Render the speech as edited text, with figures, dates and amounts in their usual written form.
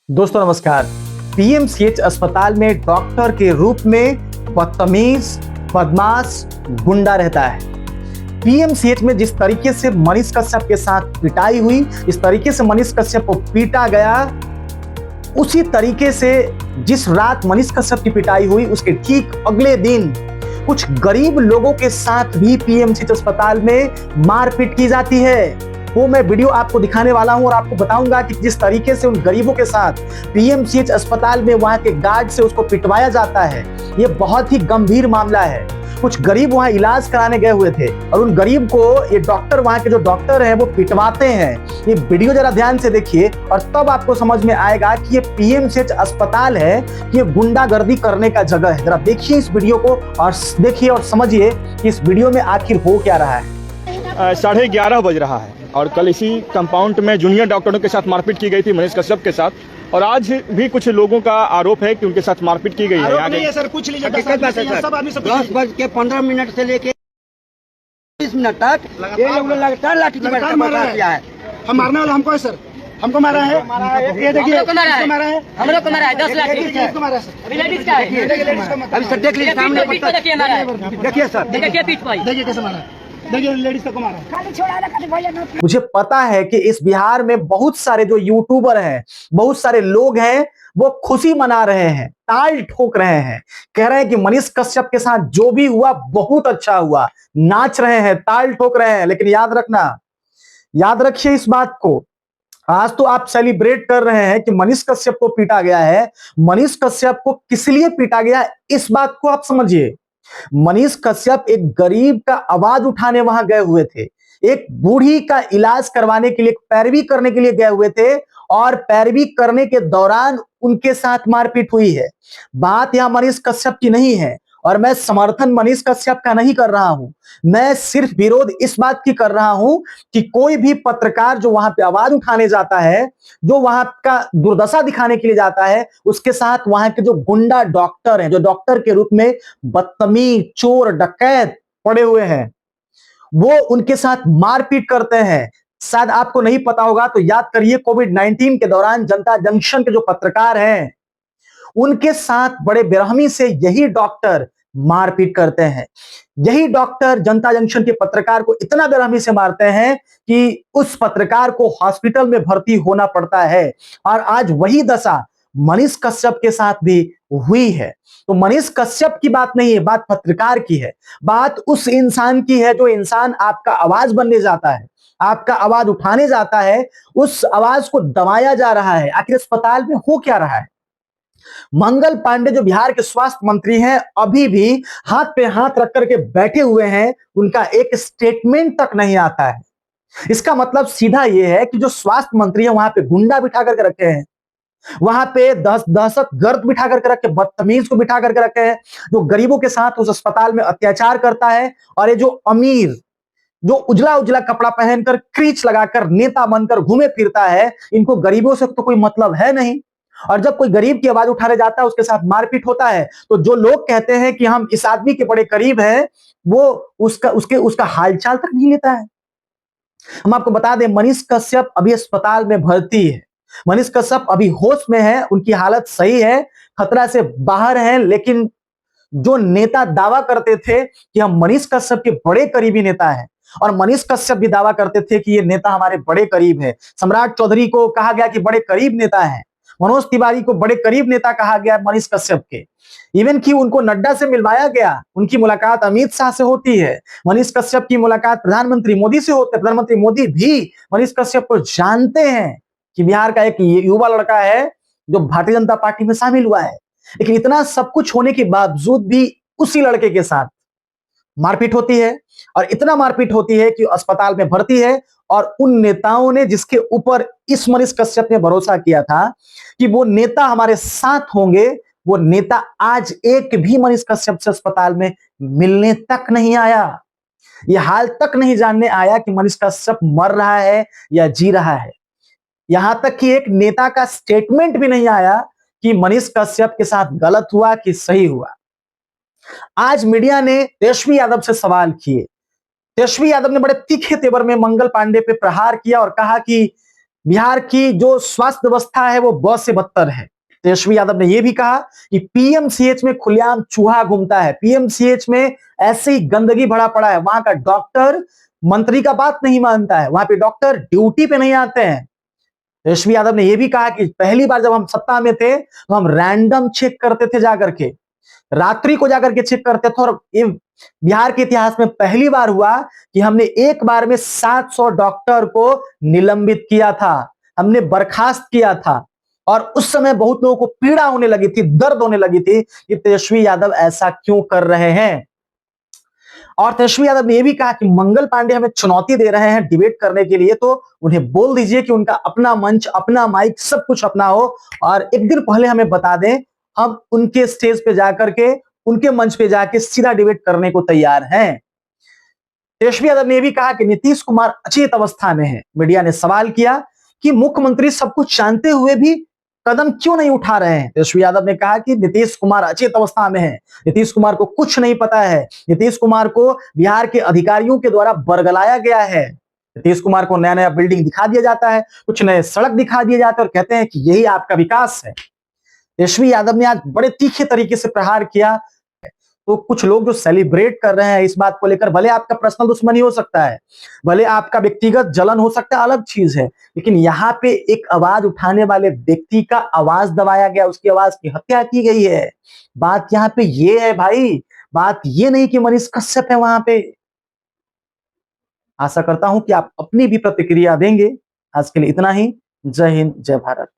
दोस्तों नमस्कार। पीएमसीएच अस्पताल में डॉक्टर के रूप में बदतमीज, बदमाश, गुंडा रहता है। पीएमसीएच में जिस तरीके से मनीष कश्यप के साथ पिटाई हुई, इस तरीके से मनीष कश्यप को पीटा गया, उसी तरीके से जिस रात मनीष कश्यप की पिटाई हुई उसके ठीक अगले दिन कुछ गरीब लोगों के साथ भी पीएमसीएच अस्पताल में मारपीट की जाती है। वो मैं वीडियो आपको दिखाने वाला हूं और आपको बताऊंगा कि जिस तरीके से उन गरीबों के साथ पीएमसीएच अस्पताल में वहां के गार्ड से उसको पिटवाया जाता है, ये बहुत ही गंभीर मामला है। कुछ गरीब वहां इलाज कराने गए हुए थे और उन गरीब को ये डॉक्टर, वहां के जो डॉक्टर हैं वो पिटवाते हैं। ये वीडियो जरा ध्यान से देखिए और तब आपको समझ में आएगा कि ये पीएमसीएच अस्पताल है कि ये गुंडागर्दी करने का जगह है। जरा देखिए इस वीडियो को और देखिए और समझिए कि इस वीडियो में आखिर हो क्या रहा है। 11:30 बज रहा है और कल इसी कंपाउंड में जूनियर डॉक्टरों के साथ मारपीट की गई थी मनीष कश्यप के साथ, और आज भी कुछ लोगों का आरोप है कि उनके साथ मारपीट की गई है। आरोप नहीं है सर, पूछ लीजिए। 10:15 से लेके 30 मिनट तक ये लोग लगातार लाठी लगातार मारा है। हम मारने वाला हमको है सर, हमको मारा है। ये देखिए हमको मारा है, हमरो को मारा है 10 लाख इसको मारा है सर। अभी लेडीज का है। अभी सर देख लीजिए सामने पीठ पे देखिए मारा है, देखिए सर, देखिए पीठ पे, देखिए कैसे मारा है, देखिए लेडीज को मारा है। मुझे पता है कि इस बिहार में बहुत सारे जो यूट्यूबर हैं, बहुत सारे लोग हैं, वो खुशी मना रहे हैं, ताल ठोक रहे हैं, कह रहे हैं कि मनीष कश्यप के साथ जो भी हुआ बहुत अच्छा हुआ, नाच रहे हैं, ताल ठोक रहे हैं। लेकिन याद रखना, याद रखिए इस बात को, आज तो आप सेलिब्रेट कर रहे हैं कि मनीष कश्यप को पीटा गया है। मनीष कश्यप को किस लिए पीटा गया इस बात को आप समझिए। मनीष कश्यप एक गरीब का आवाज उठाने वहां गए हुए थे, एक बूढ़ी का इलाज करवाने के लिए, पैरवी करने के लिए गए हुए थे और पैरवी करने के दौरान उनके साथ मारपीट हुई है। बात यहां मनीष कश्यप की नहीं है और मैं समर्थन मनीष कश्यप का नहीं कर रहा हूं। मैं सिर्फ विरोध इस बात की कर रहा हूं कि कोई भी पत्रकार जो वहां पे आवाज उठाने जाता है, जो वहां का दुर्दशा दिखाने के लिए जाता है, उसके साथ वहां के जो गुंडा डॉक्टर हैं, जो डॉक्टर के रूप में बदतमीज, चोर, डकैत पड़े हुए हैं, वो उनके साथ मारपीट करते हैं। शायद आपको नहीं पता होगा तो याद करिए, कोविड-19 के दौरान जनता जंक्शन के जो पत्रकार हैं उनके साथ बड़े बेरहमी से यही डॉक्टर मारपीट करते हैं। यही डॉक्टर जनता जंक्शन के पत्रकार को इतना बेरहमी से मारते हैं कि उस पत्रकार को हॉस्पिटल में भर्ती होना पड़ता है। और आज वही दशा मनीष कश्यप के साथ भी हुई है। तो मनीष कश्यप की बात नहीं है, बात पत्रकार की है, बात उस इंसान की है जो इंसान आपका आवाज बनने जाता है, आपका आवाज उठाने जाता है, उस आवाज को दबाया जा रहा है। आखिर अस्पताल में हो क्या रहा है? मंगल पांडे जो बिहार के स्वास्थ्य मंत्री हैं, अभी भी हाथ पे हाथ रख करके बैठे हुए हैं, उनका एक स्टेटमेंट तक नहीं आता है। इसका मतलब सीधा यह है कि जो स्वास्थ्य मंत्री है वहां पे गुंडा बिठा करके रखे हैं, वहां पे दहशत गर्द बिठा करके रखे, बदतमीज को बिठा करके रखे हैं, जो गरीबों के साथ उस अस्पताल में अत्याचार करता है। और ये जो अमीर, जो उजला उजला कपड़ा पहनकर, क्रीच लगाकर नेता बनकर घूमे फिरता है, इनको गरीबों से तो कोई मतलब है नहीं। और जब कोई गरीब की आवाज उठाने जाता है, उसके साथ मारपीट होता है, तो जो लोग कहते हैं कि हम इस आदमी के बड़े करीब हैं, वो उसका हालचाल तक नहीं लेता है। हम आपको बता दें, मनीष कश्यप अभी अस्पताल में भर्ती है। मनीष कश्यप अभी होश में है, उनकी हालत सही है, खतरा से बाहर है। लेकिन जो नेता दावा करते थे कि हम मनीष कश्यप के बड़े करीबी नेता हैं, और मनीष कश्यप भी दावा करते थे कि ये नेता हमारे बड़े करीब है। सम्राट चौधरी को कहा गया कि बड़े करीब नेता है, मनोज तिवारी को बड़े करीब नेता कहा गया मनीष कश्यप के। इवन कि उनको नड्डा से मिलवाया गया, उनकी मुलाकात अमित शाह से होती है, मनीष कश्यप की मुलाकात प्रधानमंत्री मोदी से होती है। प्रधानमंत्री मोदी भी मनीष कश्यप को जानते हैं कि बिहार का एक युवा लड़का है जो भारतीय जनता पार्टी में शामिल हुआ है। लेकिन इतना सब कुछ होने के बावजूद भी उसी लड़के के साथ मारपीट होती है, और इतना मारपीट होती है कि अस्पताल में भर्ती है। और उन नेताओं ने, जिसके ऊपर इस मनीष कश्यप ने भरोसा किया था कि वो नेता हमारे साथ होंगे, वो नेता आज एक भी मनीष कश्यप से अस्पताल में मिलने तक नहीं आया। यह हाल तक नहीं जानने आया कि मनीष कश्यप मर रहा है या जी रहा है। यहां तक कि एक नेता का स्टेटमेंट भी नहीं आया कि मनीष कश्यप के साथ गलत हुआ कि सही हुआ। आज मीडिया ने तेजस्वी यादव से सवाल किए। तेजस्वी यादव ने बड़े तीखे तेवर में मंगल पांडे पे प्रहार किया और कहा कि बिहार की जो स्वास्थ्य व्यवस्था है वो बहुत से बदतर है। तेजस्वी यादव ने यह भी कहा कि पीएमसीएच में खुलेआम चूहा घूमता है, पीएमसीएच में ऐसे ही गंदगी भरा पड़ा है, वहां का डॉक्टर मंत्री का बात नहीं मानता है, वहां पे डॉक्टर ड्यूटी पे नहीं आते हैं। तेजस्वी यादव ने यह भी कहा कि पहली बार जब हम सत्ता में थे तो हम रैंडम चेक करते थे, जाकर के रात्रि को जाकर के चेक करते थे, और ये बिहार के इतिहास में पहली बार हुआ कि हमने एक बार में 700 डॉक्टर को निलंबित किया था, हमने बर्खास्त किया था। और उस समय बहुत लोगों को पीड़ा होने लगी थी, दर्द होने लगी थी कि तेजस्वी यादव ऐसा क्यों कर रहे हैं। और तेजस्वी यादव ने यह भी कहा कि मंगल पांडे हमें चुनौती दे रहे हैं डिबेट करने के लिए, तो उन्हें बोल दीजिए कि उनका अपना मंच, अपना माइक, सब कुछ अपना हो, और एक दिन पहले हमें बता दें, हम उनके स्टेज पे जाकर के, उनके मंच पे जाके सीधा डिबेट करने को तैयार हैं। तेजस्वी यादव ने भी कहा कि नीतीश कुमार अचेत अवस्था में है। मीडिया ने सवाल किया कि मुख्यमंत्री सब कुछ जानते हुए भी कदम क्यों नहीं उठा रहे हैं। तेजस्वी यादव ने कहा कि नीतीश कुमार अचेत अवस्था में है, नीतीश कुमार को कुछ नहीं पता है, नीतीश कुमार को बिहार के अधिकारियों के द्वारा बरगलाया गया है। नीतीश कुमार को नया नया बिल्डिंग दिखा दिया जाता है, कुछ नए सड़क दिखा दिए जाते हैं और कहते हैं कि यही आपका विकास है। तेजस्वी यादव ने आज बड़े तीखे तरीके से प्रहार किया। तो कुछ लोग जो सेलिब्रेट कर रहे हैं इस बात को लेकर, भले आपका पर्सनल दुश्मनी हो सकता है, भले आपका व्यक्तिगत जलन हो सकता है, अलग चीज है, लेकिन यहाँ पे एक आवाज उठाने वाले व्यक्ति का आवाज दबाया गया, उसकी आवाज की हत्या की गई है। बात यहाँ पे ये है भाई, बात ये नहीं कि मनीष कश्यप है वहां पे। आशा करता हूं कि आप अपनी भी प्रतिक्रिया देंगे। आज के लिए इतना ही। जय हिंद, जय भारत।